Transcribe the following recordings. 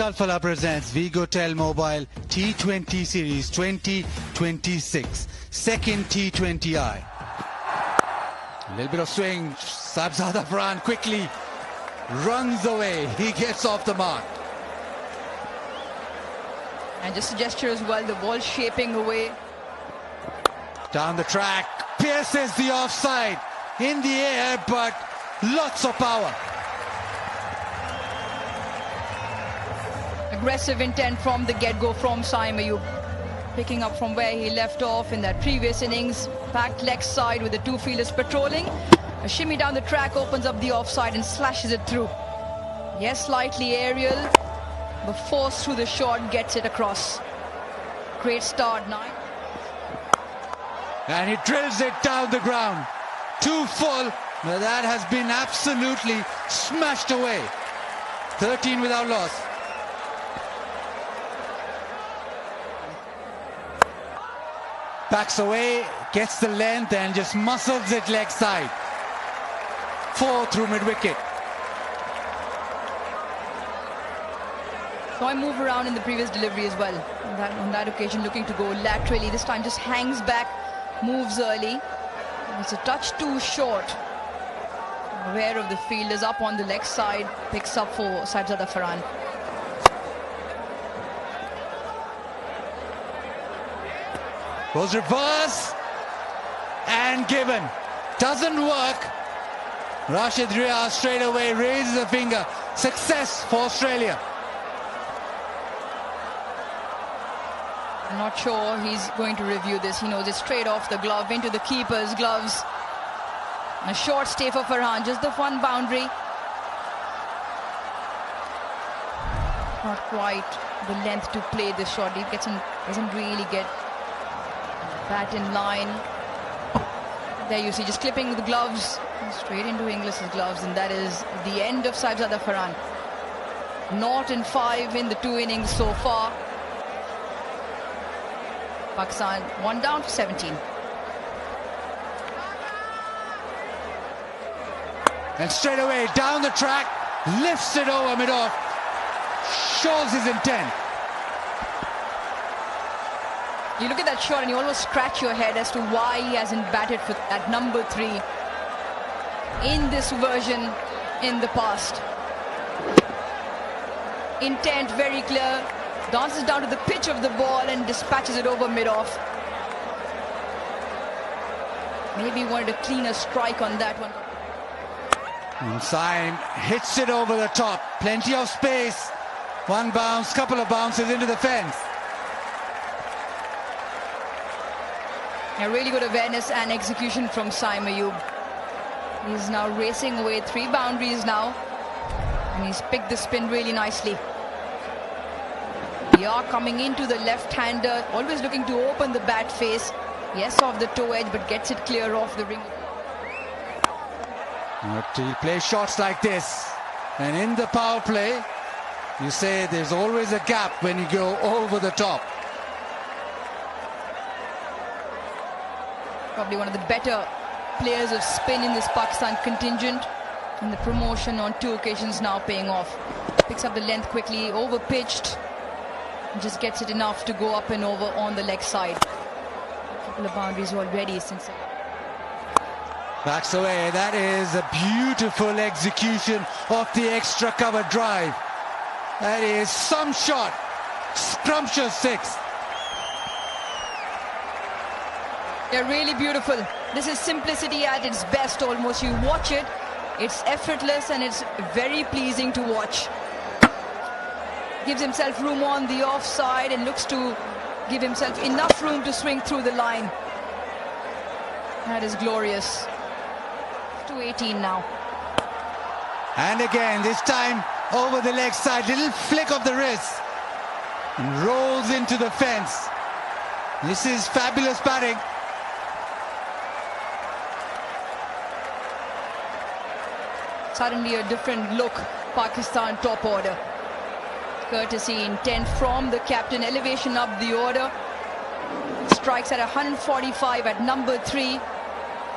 Kalfala presents Vigotel Mobile T20 Series 2026, second T20I. A little bit of swing, Sabzada Farhan quickly runs away, he gets off the mark. And just a gesture as well, the ball shaping away. Down the track, pierces the offside, in the air, but lots of power. Aggressive intent from the get-go from Saim Ayub. Picking up from where he left off in that previous innings. Packed leg side with the two fielders patrolling. A shimmy down the track opens up the offside and slashes it through. Yes, slightly aerial, but forced through the shot, gets it across. Great start, 9. And he drills it down the ground. Too full, but that has been absolutely smashed away. 13 without loss. Backs away, gets the length and just muscles it leg side. 4 through mid-wicket. So I move around in the previous delivery as well. On that occasion looking to go laterally. This time just hangs back, moves early. It's a touch too short. Aware of the fielders up on the leg side. Picks up for Sabzada Farhan. Goes reverse and given. Doesn't work. Rashid Riyaz straight away raises a finger. Success for Australia. I'm not sure he's going to review this. He knows it's straight off the glove into the keeper's gloves. A short stay for Farhan, just the one boundary. Not quite the length to play this shot. He doesn't really get that in line. There you see, just clipping the gloves straight into Inglis's gloves, and that is the end of Sabzada Farhan. 0-5 in the 2 innings so far. Pakistan 1 down for 17. And straight away down the track, lifts it over mid-off, shows his intent. You look at that shot and you almost scratch your head as to why he hasn't batted for at number 3 in this version in the past. Intent very clear, dances down to the pitch of the ball and dispatches it over mid-off. Maybe he wanted a cleaner strike on that one. And Saim hits it over the top, plenty of space. One bounce, couple of bounces into the fence. A really good awareness and execution from Saim Ayub. He's now racing away 3 boundaries now, and he's picked the spin really nicely. We are coming into the left-hander, always looking to open the bat face. Yes, off the toe edge, but gets it clear off the ring. But he plays shots like this, and in the power play, you say there's always a gap when you go over the top. Probably one of the better players of spin in this Pakistan contingent, and the promotion on 2 occasions now paying off. Picks up the length quickly, over pitched, and just gets it enough to go up and over on the leg side. A couple of boundaries already since. Backs away. That is a beautiful execution of the extra cover drive. That is some shot. Scrumptious 6. They're really beautiful. This is simplicity at its best almost. You watch it, it's effortless and it's very pleasing to watch. Gives himself room on the offside and looks to give himself enough room to swing through the line. That is glorious. 218 now. And again, this time over the leg side, little flick of the wrist. And rolls into the fence. This is fabulous batting. Suddenly a different look, Pakistan top order. Courtesy intent from the captain, elevation up the order. Strikes at 145 at number 3,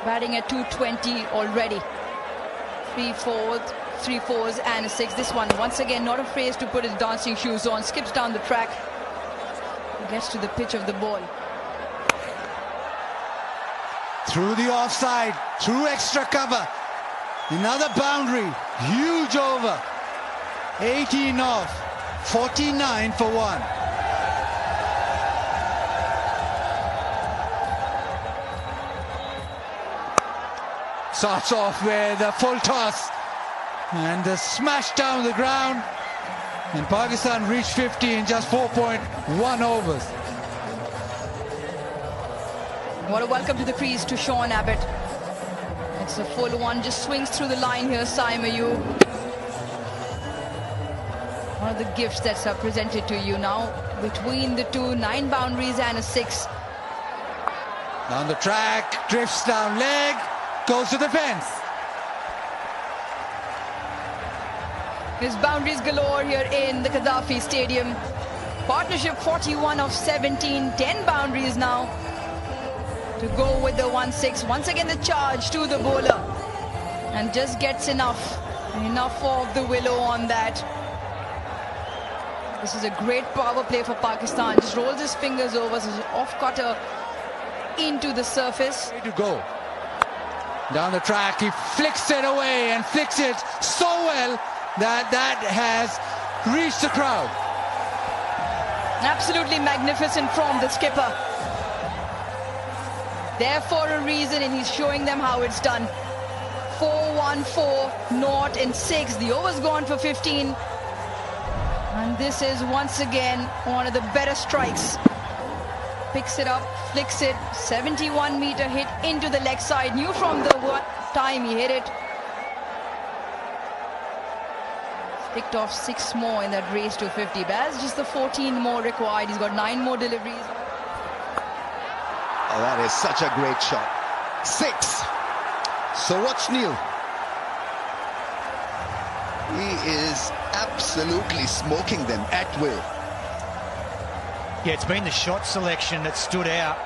batting at 220 already. Three fours and a 6. This one, once again, not afraid to put his dancing shoes on. Skips down the track. Gets to the pitch of the ball. Through the offside, through extra cover. Another boundary, huge over. 18 off, 49 for 1. Starts off with a full toss and the smash down the ground. And Pakistan reached 50 in just 4.1 overs. What a welcome to the crease to Sean Abbott. It's a full one, just swings through the line here, Saim Ayub. One of the gifts that's presented to you now. Between the two, 9 boundaries and a 6. Down the track, drifts down leg, goes to the fence. There's boundaries galore here in the Gaddafi Stadium. Partnership 41 of 17, 10 boundaries now to go with the 1-6. Once again the charge to the bowler and just gets enough of the willow on that. This is a great power play for Pakistan. Just rolls his fingers over, so off cutter into the surface. Way to go. Down the track, he flicks it away and flicks it so well that has reached the crowd. Absolutely magnificent from the skipper. There for a reason, and he's showing them how it's done. 4-1-4, naught and 6. The over's gone for 15. And this is once again one of the better strikes. Picks it up, flicks it, 71-meter hit into the leg side. Knew from the time he hit it. Picked off 6 more in that race to 50. But that's just the 14 more required. He's got 9 more deliveries. Oh, that is such a great shot. 6. So watch Neil. He is absolutely smoking them at will. Yeah, it's been the shot selection that stood out.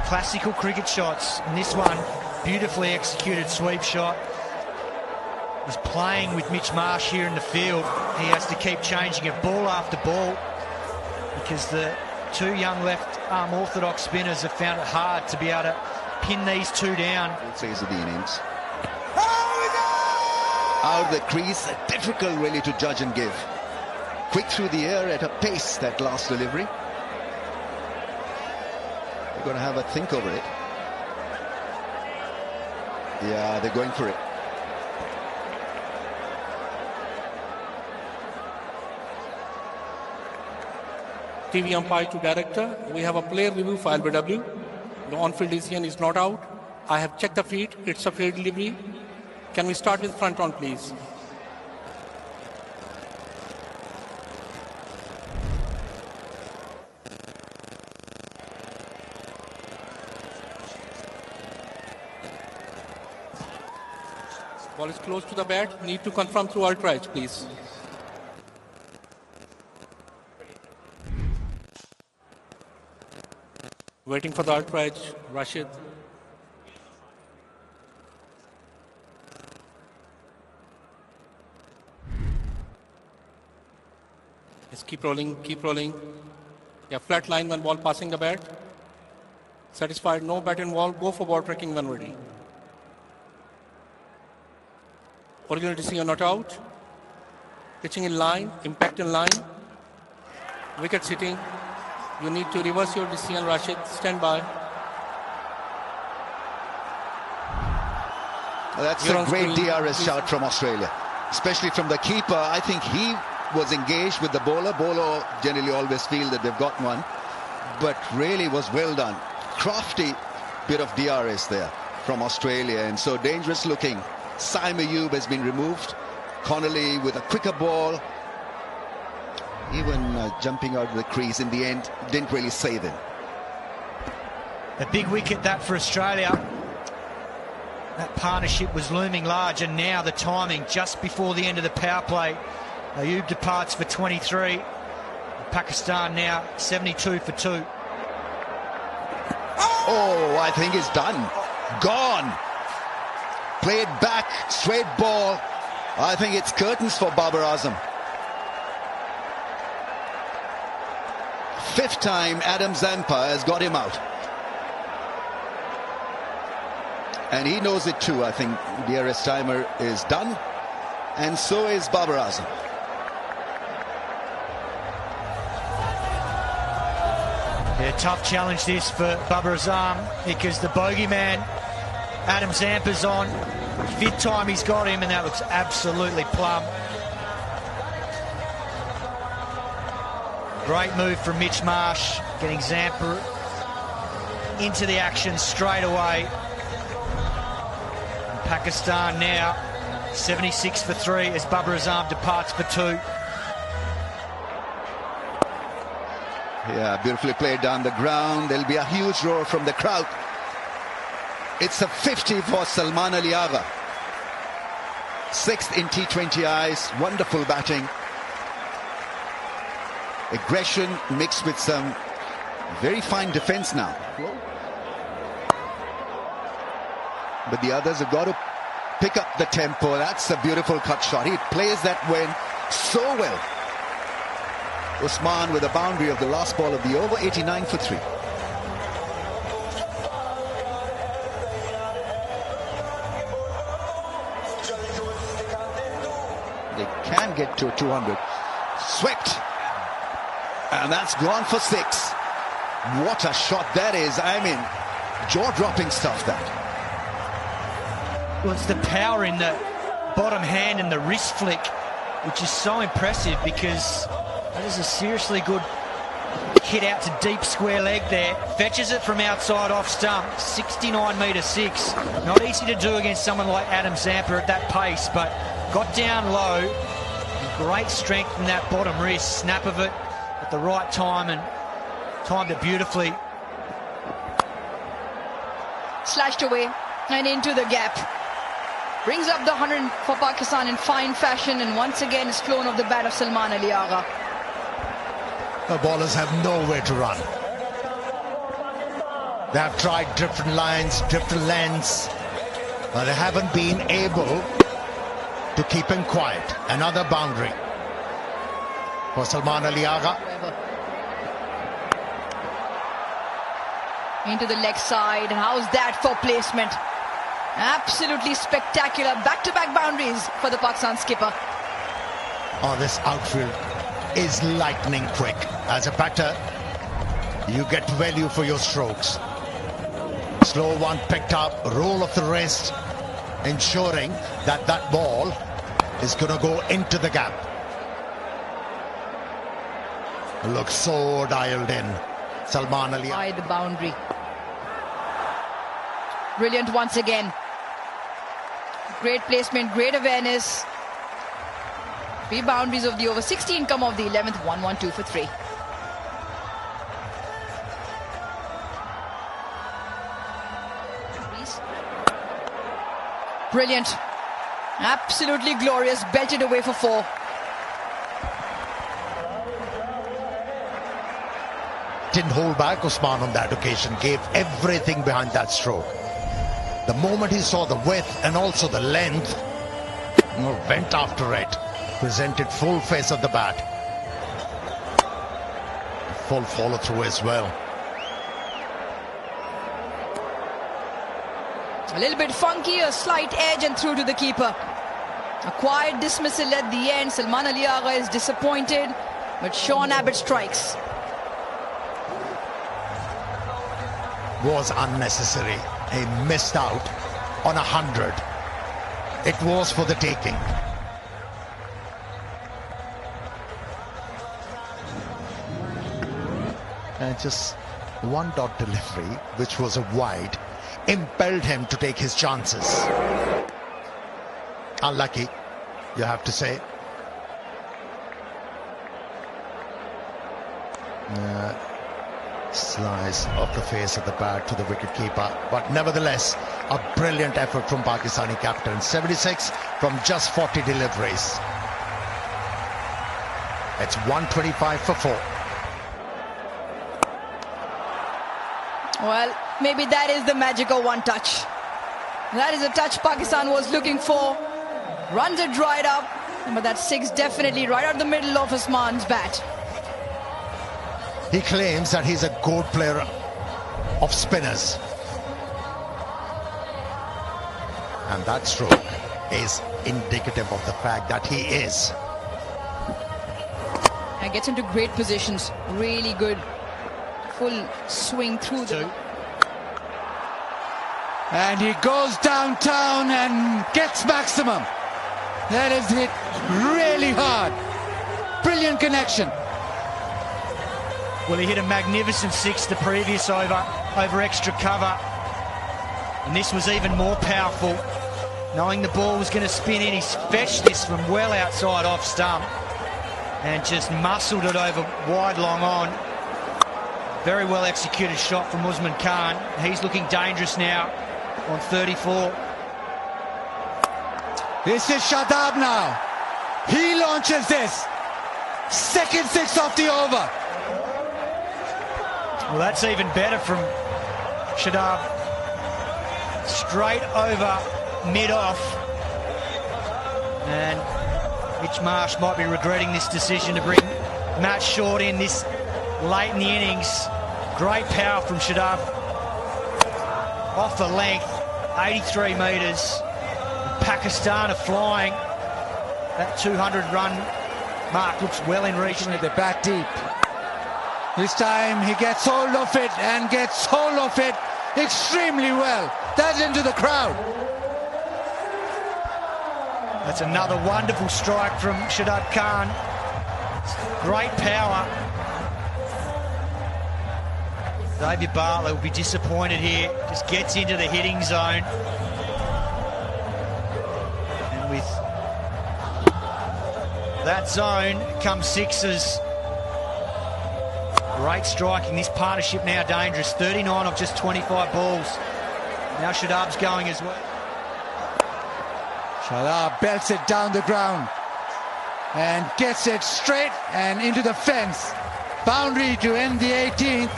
Classical cricket shots. And this one, beautifully executed sweep shot. He's playing with Mitch Marsh here in the field. He has to keep changing it ball after ball because the 2 young left-arm orthodox spinners have found it hard to be able to pin these 2 down. Phase of the innings. Out of the crease, difficult really to judge and give. Quick through the air at a pace, that last delivery. They're going to have a think over it. Yeah, they're going for it. TV umpire to director. We have a player review for LBW. The on-field decision is not out. I have checked the feed. It's a fair delivery. Can we start with front on, please? Ball is close to the bat. Need to confirm through ultra edge, please. Waiting for the ultra edge, Rashid. Just keep rolling, keep rolling. Yeah, flat line when ball passing the bat. Satisfied, no bat in ball, go for ball tracking when ready. Original decision not out. Pitching in line, impact in line. Wicket sitting. You need to reverse your decision, Rashid. Stand by. Well, that's a great DRS shout from Australia, especially from the keeper. I think he was engaged with the bowler. Bowler generally always feel that they've got one, but really was well done. Crafty bit of DRS there from Australia, and so dangerous looking. Saim Ayub has been removed. Connolly with a quicker ball. Even jumping out of the crease in the end didn't really save him. A big wicket that for Australia. That partnership was looming large, and now the timing just before the end of the power play. Ayub departs for 23. Pakistan now 72 for 2. Oh, I think it's done. Gone. Played back, straight ball. I think it's curtains for Babar Azam. Fifth time Adam Zampa has got him out. And he knows it too. I think DRS timer is done. And so is Babar Azam. Yeah, tough challenge this for Babar Azam because the bogeyman, Adam Zampa's on. Fifth time he's got him, and that looks absolutely plumb. Great move from Mitch Marsh, getting Zampa into the action straight away. And Pakistan now 76 for 3 as Babar Azam departs for 2. Yeah, beautifully played down the ground. There'll be a huge roar from the crowd. It's a 50 for Salman Ali Agha. 6th in T20Is. Wonderful batting. Aggression mixed with some very fine defense now. But the others have got to pick up the tempo. That's a beautiful cut shot. He plays that one so well. Usman with a boundary of the last ball of the over, 89 for 3. They can get to 200. Swept. And that's gone for 6. What a shot that is. I mean, jaw-dropping stuff, that. Well, it's the power in the bottom hand and the wrist flick, which is so impressive because that is a seriously good hit out to deep square leg there. Fetches it from outside off stump, 69 metre 6. Not easy to do against someone like Adam Zampa at that pace, but got down low. Great strength in that bottom wrist, snap of it at the right time and timed it beautifully. Slashed away and into the gap. Brings up the 100 for Pakistan in fine fashion, and once again it's flown off the bat of Salman Ali Agha. The bowlers have nowhere to run. They have tried different lines, different lengths, but they haven't been able to keep him quiet. Another boundary for Salman Ali Agha. Into the leg side. How's that for placement? Absolutely spectacular. Back-to-back boundaries for the Pakistan skipper. Oh, this outfield is lightning quick. As a batter, you get value for your strokes. Slow one picked up, roll of the wrist, ensuring that that ball is going to go into the gap. Looks so dialed in. Salman Ali. By the boundary. Brilliant once again. Great placement, great awareness. 3 boundaries of the over, 16 come off the 11th, 1-1-2 for 3. Brilliant. Absolutely glorious. Belted away for 4. Didn't hold back Usman on that occasion. Gave everything behind that stroke. The moment he saw the width and also the length, went after it. Presented full face of the bat. Full follow through as well. A little bit funky, a slight edge and through to the keeper. A quiet dismissal at the end. Salman Ali Agha is disappointed, but Sean Abbott strikes. Was unnecessary. He missed out on 100. It was for the taking. And just one dot delivery, which was a wide, impelled him to take his chances. Unlucky, you have to say. Slice of the face of the bat to the wicketkeeper, but nevertheless a brilliant effort from Pakistani captain. 76 from just 40 deliveries. It's 125 for 4. Well, maybe that is the magic of one touch. That is a touch Pakistan was looking for. Runs it right up, but that 6 definitely right out the middle of Usman's bat. He claims that he's a good player of spinners. And that stroke is indicative of the fact that he is. And gets into great positions. Really good. Full swing through the... And he goes downtown and gets maximum. That is hit really hard. Brilliant connection. Well, he hit a magnificent 6 the previous over extra cover. And this was even more powerful. Knowing the ball was going to spin in, he fetched this from well outside off stump and just muscled it over wide long on. Very well executed shot from Usman Khan. He's looking dangerous now on 34. This is Shadab now. He launches this. Second 6 off the over. Well, that's even better from Shadab. Straight over, mid-off. And Mitch Marsh might be regretting this decision to bring Matt Short in this late in the innings. Great power from Shadab. Off the length, 83 metres. Pakistan are flying. That 200-run mark looks well in reach. With the bat deep. This time he gets hold of it and gets hold of it extremely well. That's into the crowd. That's another wonderful strike from Shadab Khan. Great power. Xavier Bartlett will be disappointed here. Just gets into the hitting zone. And with that zone comes 6s. Great striking. This partnership now dangerous. 39 of just 25 balls. Now Shadab's going as well. Shadab belts it down the ground and gets it straight and into the fence. Boundary to end the 18th.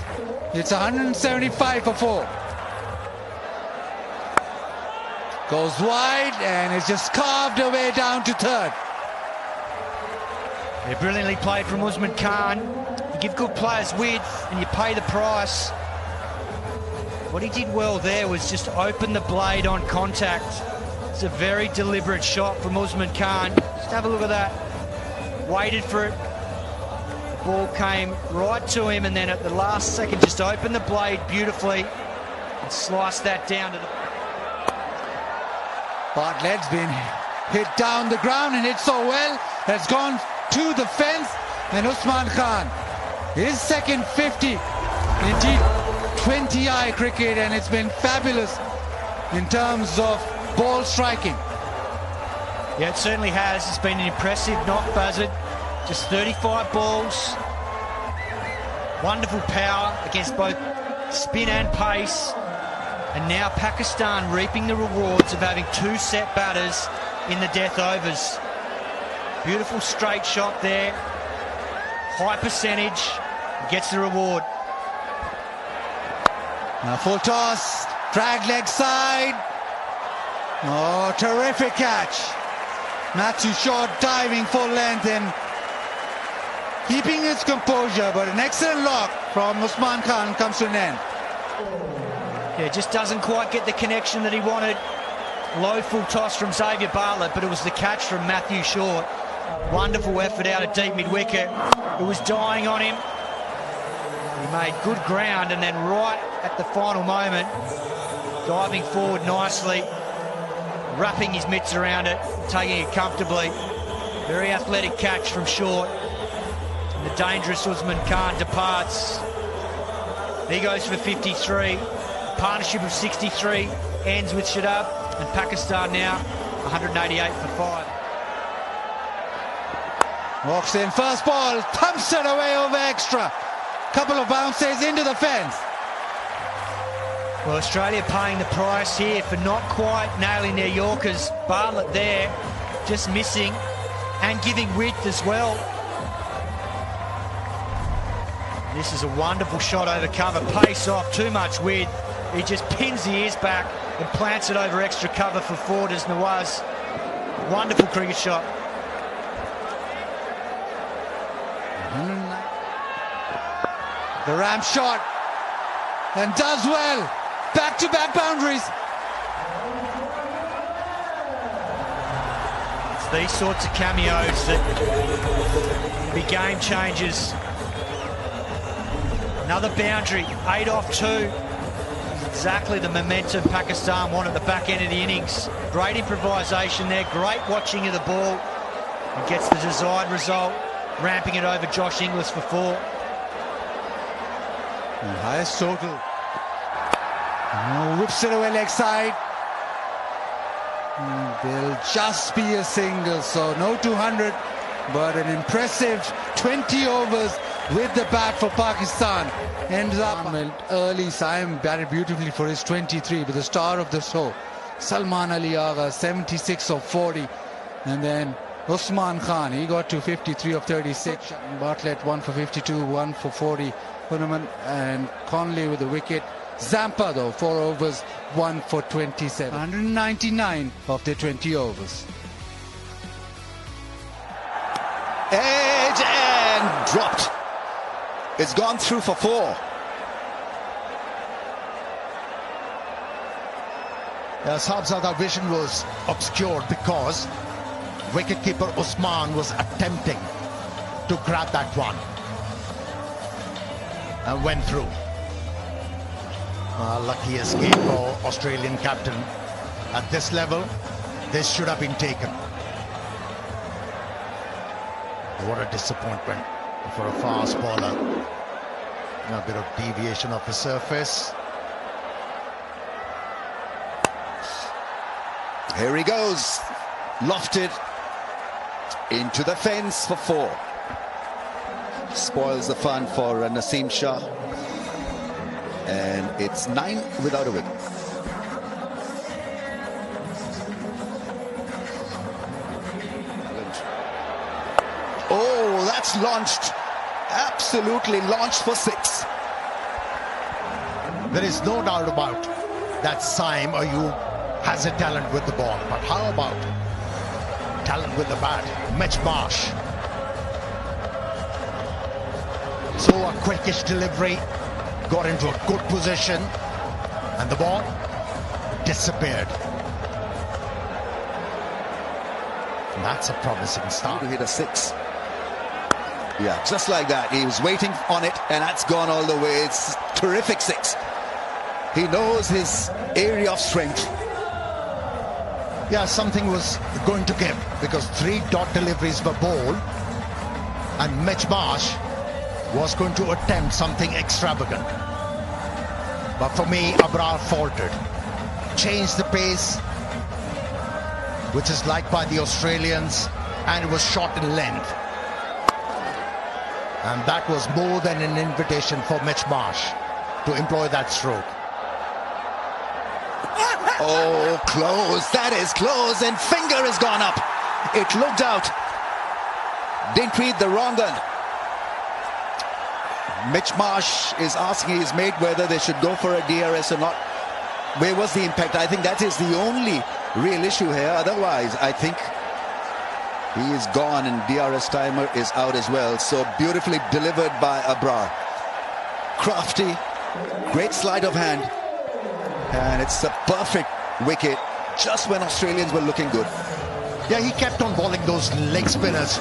It's 175 for 4. Goes wide and it's just carved away down to 3rd. Yeah, brilliantly played from Usman Khan. You give good players width and you pay the price. What he did well there was just open the blade on contact. It's a very deliberate shot from Usman Khan. Just have a look at that. Waited for it. The ball came right to him and then at the last second just opened the blade beautifully and sliced that down to the... Bartlett's been hit down the ground and hit so well that's gone to the fence, and Usman Khan, his second 50 in T20I cricket, and it's been fabulous in terms of ball striking. Yeah, it certainly has. It's been an impressive knock, Buzzard. Just 35 balls. Wonderful power against both spin and pace. And now Pakistan reaping the rewards of having 2 set batters in the death overs. Beautiful straight shot there. High percentage. Gets the reward. Now full toss. Drag leg side. Oh, terrific catch. Matthew Short diving full length and keeping his composure, but an excellent lock from Usman Khan comes to an end. Yeah, just doesn't quite get the connection that he wanted. Low full toss from Xavier Bartlett, but it was the catch from Matthew Short. Wonderful effort out of deep mid-wicket. It was dying on him. He made good ground and then right at the final moment, diving forward nicely, wrapping his mitts around it, taking it comfortably. Very athletic catch from Short. And the dangerous Usman Khan departs. He goes for 53. Partnership of 63 ends with Shadab, and Pakistan now 188 for 5. Walks in, first ball, thumps it away over extra. Couple of bounces into the fence. Well, Australia paying the price here for not quite nailing their Yorkers. Bartlett there, just missing and giving width as well. This is a wonderful shot over cover. Pace off, too much width. He just pins the ears back and plants it over extra cover for Ford as Nawaz. Wonderful cricket shot. The ramp shot, and does well. Back-to-back boundaries. It's these sorts of cameos that be game changers. Another boundary, 8 off 2. Exactly the momentum Pakistan wanted at the back end of the innings. Great improvisation there, great watching of the ball. And gets the desired result, ramping it over Josh Inglis for 4. The highest total. Whips it away leg side. There'll just be a single, so no 200, but an impressive 20 overs with the bat for Pakistan. Ends up early. Saim batted beautifully for his 23, but the star of the show, Salman Ali Agha, 76 of 40, and then Usman Khan, he got to 53 of 36. Bartlett 1 for 52, 1 for 40. Hunaman and Conley with the wicket. Zampa though, 4 overs, 1 for 27. 199 of the 20 overs. Edge and dropped. It's gone through for 4. Sahibzada vision was obscured because wicketkeeper Usman was attempting to grab that one and went through. Lucky escape for Australian captain. At this level, this should have been taken. What a disappointment for a fast bowler. A bit of deviation of the surface. Here he goes. Lofted into the fence for 4. Spoils the fun for Naseem Shah. And it's 9 without a wicket. Oh, that's launched. Absolutely launched for 6. There is no doubt about that Saim Ayub has a talent with the ball. But how about talent with the bat? Mitch Marsh. So a quickish delivery. Got into a good position. And the ball disappeared. And that's a promising start. To hit a 6. Yeah, just like that. He was waiting on it, and that's gone all the way. It's terrific 6. He knows his area of strength. Yeah, something was going to give because 3 dot deliveries were bowled, and Mitch Marsh was going to attempt something extravagant. But for me, Abrar faltered. Changed the pace, which is liked by the Australians, and it was short in length. And that was more than an invitation for Mitch Marsh to employ that stroke. Oh, close. That is close. And finger has gone up. It looked out. Didn't read the wrong one. Mitch Marsh is asking his mate whether they should go for a DRS or not. Where was the impact? I think that is the only real issue here. Otherwise, I think he is gone and DRS timer is out as well. So beautifully delivered by Abrar. Crafty, great sleight of hand. And it's a perfect wicket just when Australians were looking good. Yeah, he kept on bowling those leg spinners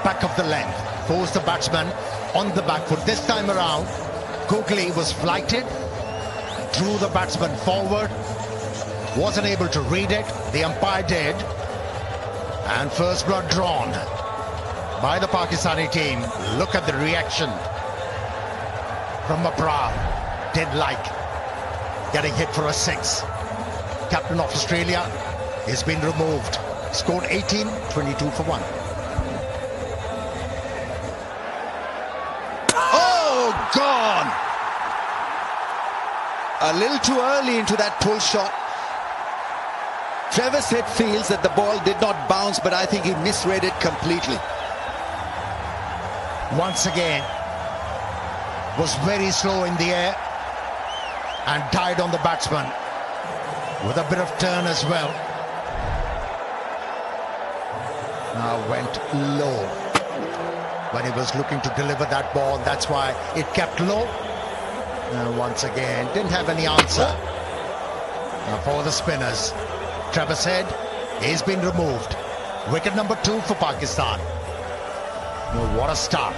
back of the length. Forced the batsman on the back foot. This time around, Coakley was flighted, drew the batsman forward, wasn't able to read it. The umpire did. And first blood drawn by the Pakistani team. Look at the reaction from Abrar. Didn't like getting hit for a 6. Captain of Australia has been removed. Scored 18, 22 for 1. Oh, gone! A little too early into that pull shot. Travis Head feels that the ball did not bounce, but I think he misread it completely. Once again, was very slow in the air and died on the batsman. with a bit of turn as well. Now went low when he was looking to deliver that ball. That's why it kept low. And once again, didn't have any answer. Now for the spinners, Travis Head, he's been removed. Wicket number 2 for Pakistan. Well, what a start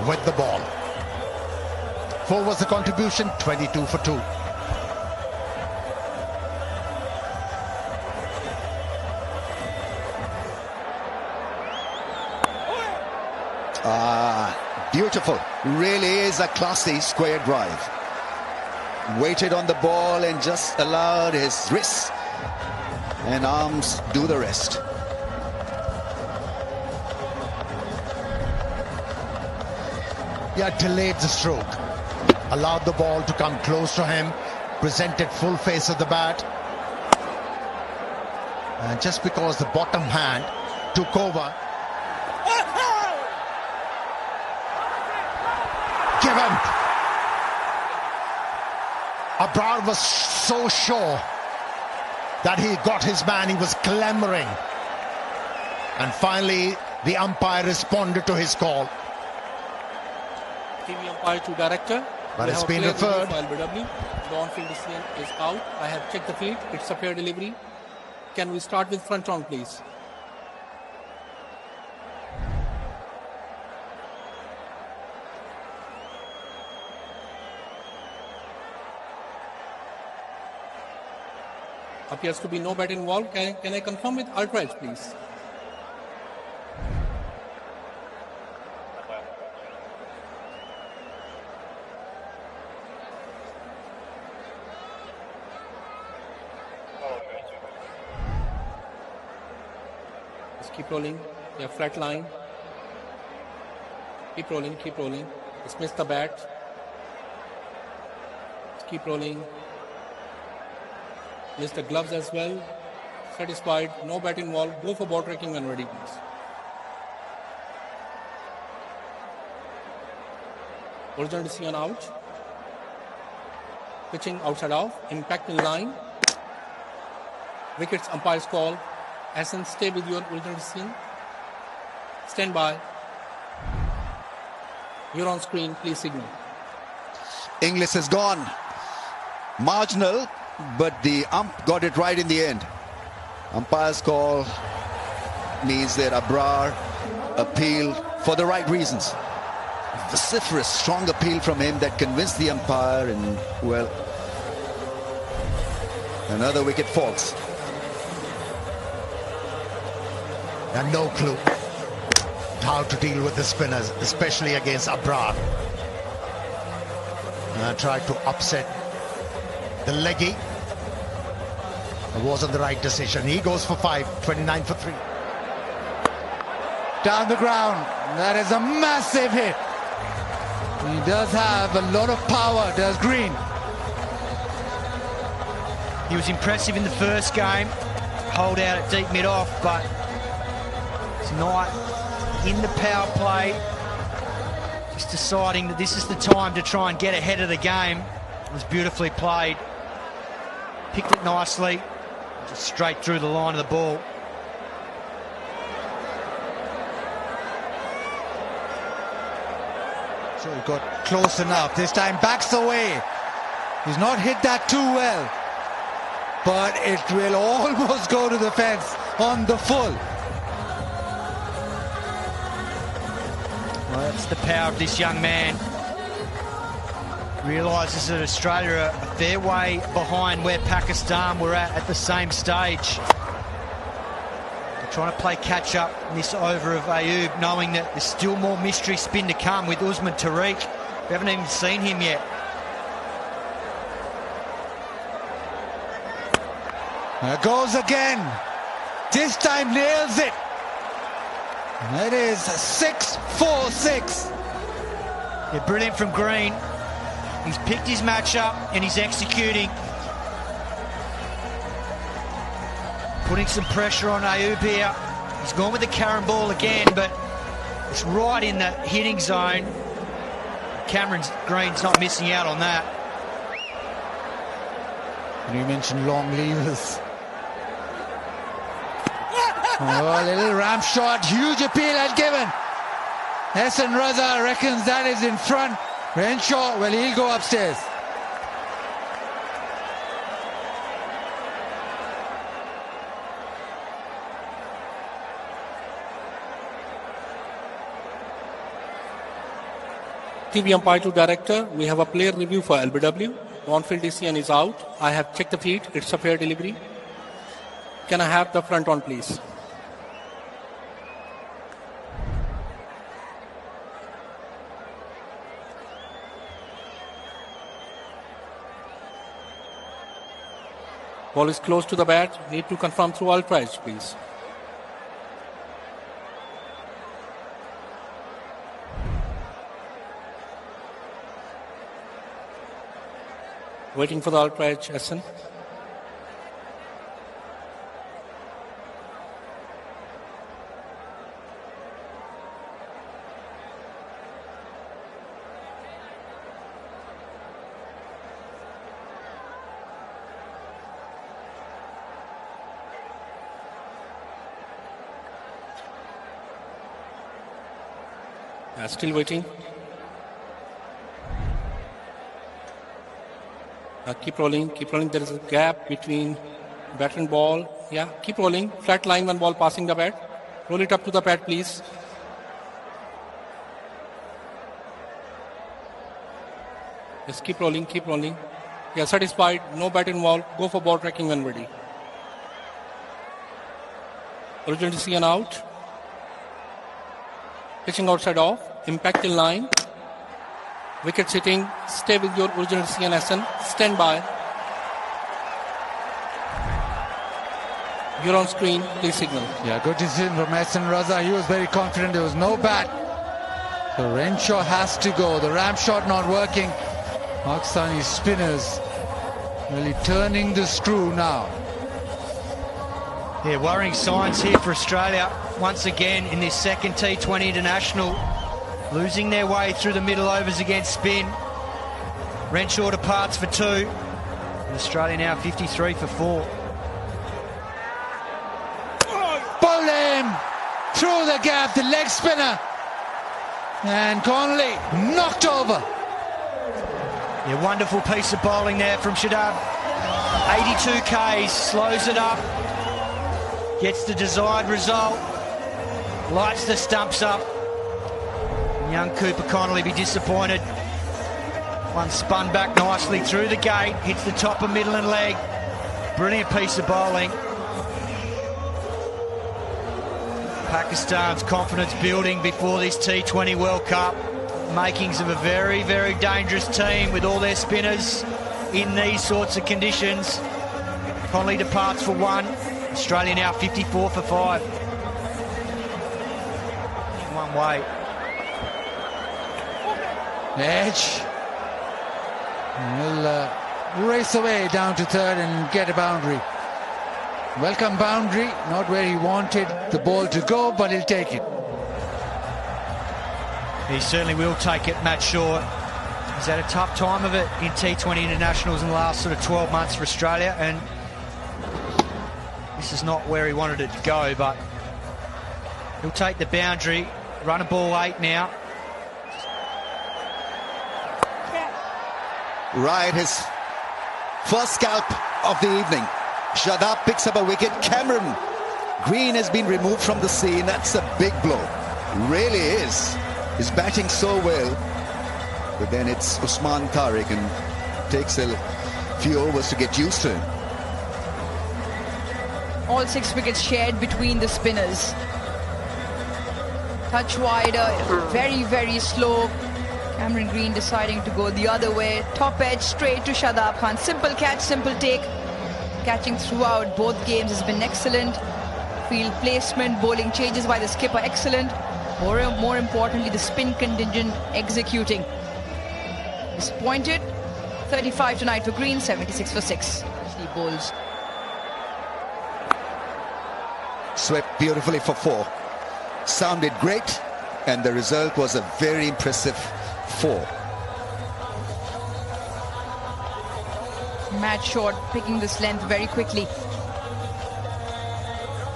with the ball. 4 was the contribution, 22 for 2. Beautiful. Really is a classy square drive. Waited on the ball and just allowed his wrists and arms do the rest. Yeah, delayed the stroke. Allowed the ball to come close to him. Presented full face of the bat. And just because the bottom hand took over. Give him. Abrar was so sure that he got his man. He was clamoring. And finally, the umpire responded to his call. TV umpire to director. But it's been referred. LBW. The on-field decision is out. I have checked the field. It's a fair delivery. Can we start with front on, please? Appears to be no bat involved. Can I confirm with Ultra Edge, please? Just keep rolling. Yeah, flat line. Keep rolling, keep rolling. Dismiss the bat. Just keep rolling. Miss the gloves as well. Satisfied. No bat involved. Go for ball tracking when ready, please. Original decision out. Pitching outside off. Impact in line. Wickets umpire's call. Hassan, stay with your original decision. Stand by. You're on screen. Please signal. Inglis is gone. Marginal, but the ump got it right in the end. Umpire's call means that Abrar appealed for the right reasons. Vociferous, strong appeal from him that convinced the umpire, and well, another wicket falls. And no clue how to deal with the spinners, especially against Abrar. Tried to upset the leggy. It wasn't the right decision. He goes for 5, 29 for 3. Down the ground. That is a massive hit. He does have a lot of power, does Green. He was impressive in the first game. Hold out at deep mid-off, but tonight in the power play, just deciding that this is the time to try and get ahead of the game. It was beautifully played. Picked it nicely, just straight through the line of the ball. So he got close enough. This time backs away. He's not hit that too well, but it will almost go to the fence on the full. Well, that's the power of this young man. Realises that Australia are a fair way behind where Pakistan were at the same stage. They're trying to play catch up in this over of Ayub, knowing that there's still more mystery spin to come with Usman Tariq. We haven't even seen him yet. There goes again. This time nails it. It is 6-4-6. Yeah, brilliant from Green. He's picked his matchup and he's executing. Putting some pressure on Ayub here. He's gone with the Karen ball again, but it's right in the hitting zone. Cameron Green's not missing out on that. You mentioned long levers. Oh, a little ramp shot, huge appeal had given. Hassan Raza reckons that is in front. Renshaw, well, he'll go upstairs. TV umpire to director, we have a player review for LBW. The on-field decision is out. I have checked the feet. It's a fair delivery. Can I have the front on, please? Ball is close to the bat. Need to confirm through ultra edge, please. Waiting for the ultra edge, Hassan. Still waiting. Keep rolling, keep rolling. There is a gap between bat and ball. Yeah, keep rolling. Flat line when ball passing the bat. Roll it up to the pad, please. Just keep rolling, keep rolling. Yeah, satisfied. No bat involved. Go for ball tracking when ready. Original decision out. Pitching outside off. Impact in line. Wicket sitting. Stay with your original decision, Hassan. Stand by. You're on screen. Please signal. Yeah, good decision from Hassan Raza. He was very confident. There was no bat. So Renshaw has to go. The ramp shot not working. Pakistani spinners really turning the screw now. Yeah, worrying signs here for Australia. Once again in this second T20 international. Losing their way through the middle overs against spin. Renshaw departs for 2. And Australia now 53 for 4. Bowled him through the gap, the leg spinner. And Connolly knocked over. Yeah, wonderful piece of bowling there from Shadab. 82 Ks, slows it up. Gets the desired result. Lights the stumps up. Young Cooper Connolly be disappointed. One spun back nicely through the gate, hits the top of middle and leg. Brilliant piece of bowling. Pakistan's confidence building before this T20 World Cup. Makings of a very, very dangerous team with all their spinners in these sorts of conditions. Connolly departs for 1. Australia now 54 for 5. One way. Edge will race away down to third and get a boundary. Welcome boundary, not where he wanted the ball to go, but he'll take it. He certainly will take it, Matt Shaw. He's had a tough time of it in T20 internationals in the last sort of 12 months for Australia, and this is not where he wanted it to go, but he'll take the boundary. Run a ball 8 now. Right, his first scalp of the evening. Shadab picks up a wicket. Cameron Green has been removed from the scene. That's a big blow. Really is. He's batting so well. But then it's Usman Tariq and takes a few overs to get used to him. All 6 wickets shared between the spinners. Touch wider, very, very slow. Cameron Green deciding to go the other way. Top edge straight to Shadab Khan. Simple catch, simple take. Catching throughout both games has been excellent. Field placement, bowling changes by the skipper, excellent. More importantly, the spin contingent executing. Disappointed. 35 tonight for Green, 76 for 6. He bowls. Swept beautifully for 4. Sounded great, and the result was a very impressive 4. Matt Short picking this length very quickly.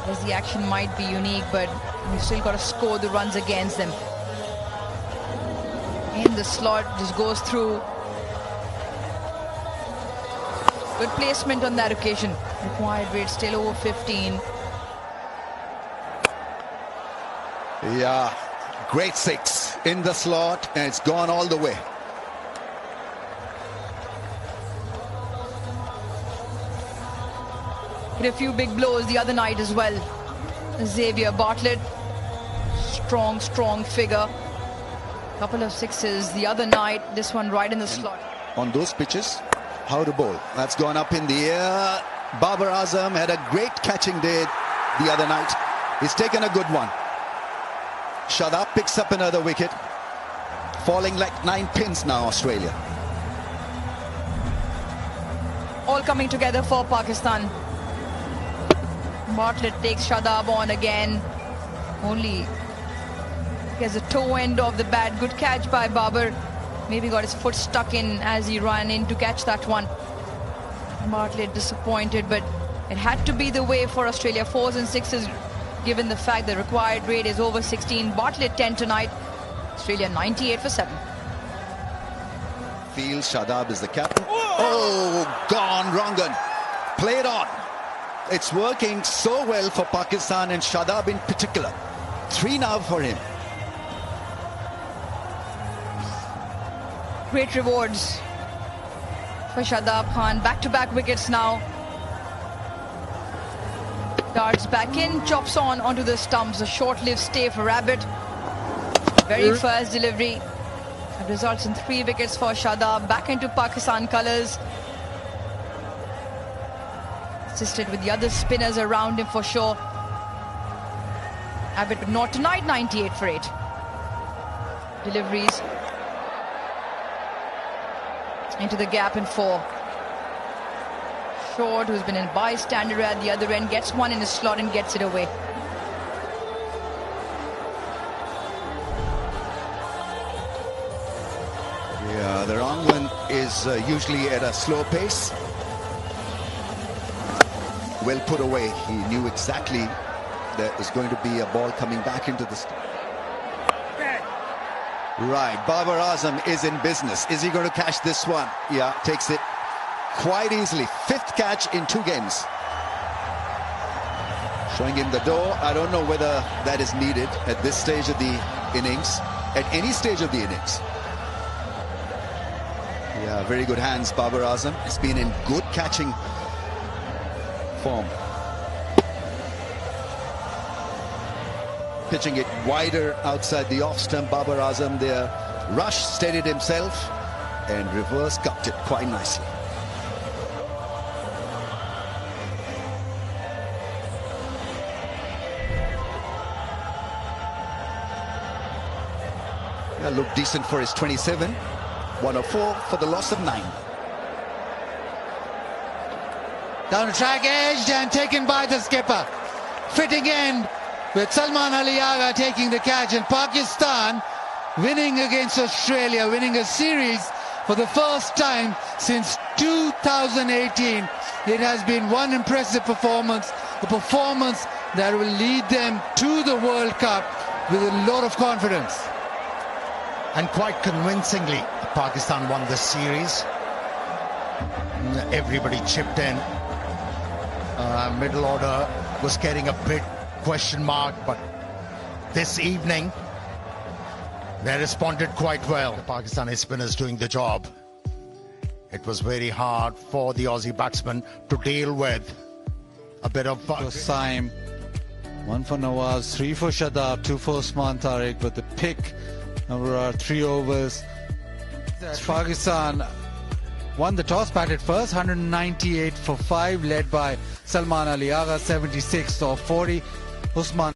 As the action might be unique, but we've still got to score the runs against them. In the slot, just goes through. Good placement on that occasion. Required rate still over 15. Yeah, great six in the slot, and it's gone all the way. Hit a few big blows the other night as well. Xavier Bartlett, strong figure. Couple of sixes the other night. This one right in the slot. On those pitches, how to bowl. That's gone up in the air. Babar Azam had a great catching day the other night. He's taken a good one. Shadab picks up another wicket. Falling like 9 pins now, Australia. All coming together for Pakistan. Bartlett takes Shadab on again. Only gets the toe end of the bat. Good catch by Babar. Maybe got his foot stuck in as he ran in to catch that one. Bartlett disappointed, but it had to be the way for Australia. 4s and 6s, given the fact the required rate is over 16. Bartlett 10 tonight. Australia 98 for 7. Field, Shadab is the captain. Oh, gone, Rangan. Played on. It's working so well for Pakistan and Shadab in particular. 3 now for him. Great rewards for Shadab Khan. Back-to-back wickets now. Darts back in, chops on onto the stumps. A short-lived stay for Rabbit. Very fast delivery. It results in 3 wickets for Shadab. Back into Pakistan colours. Assisted with the other spinners around him for sure. Abbott, but not tonight. 98 for 8. Deliveries into the gap in 4. Short, who's been a bystander at the other end, gets one in his slot and gets it away. Yeah, the wrong one is usually at a slow pace. Well put away. He knew exactly there was going to be a ball coming back into the... Right, Babar Azam is in business. Is he going to catch this one? Yeah, takes it quite easily. 5th catch in 2 games. Showing him the door. I don't know whether that is needed at this stage of the innings, at any stage of the innings. Yeah, very good hands, Babar Azam. He's been in good catching form. Pitching it wider outside the off stump. Babar Azam there. Rush steadied himself and reverse cupped it quite nicely. Yeah, looked decent for his 27. 104 for the loss of 9. Down the track, edged and taken by the skipper. Fitting in with Salman Ali Agha taking the catch, and Pakistan winning against Australia, winning a series for the first time since 2018. It has been one impressive performance, a performance that will lead them to the World Cup with a lot of confidence. And quite convincingly, Pakistan won this series. Everybody chipped in. Middle order was getting a bit question mark, but this evening they responded quite well. The Pakistani spinners doing the job. It was very hard for the Aussie batsmen to deal with a bit of... Saim, 1 for Nawaz, 3 for Shadab, 2 for Usman Tariq, with the pick over 3 overs. Pakistan won the toss, batted first, 198 for 5, led by Salman Ali Agha, 76 off 40. Usman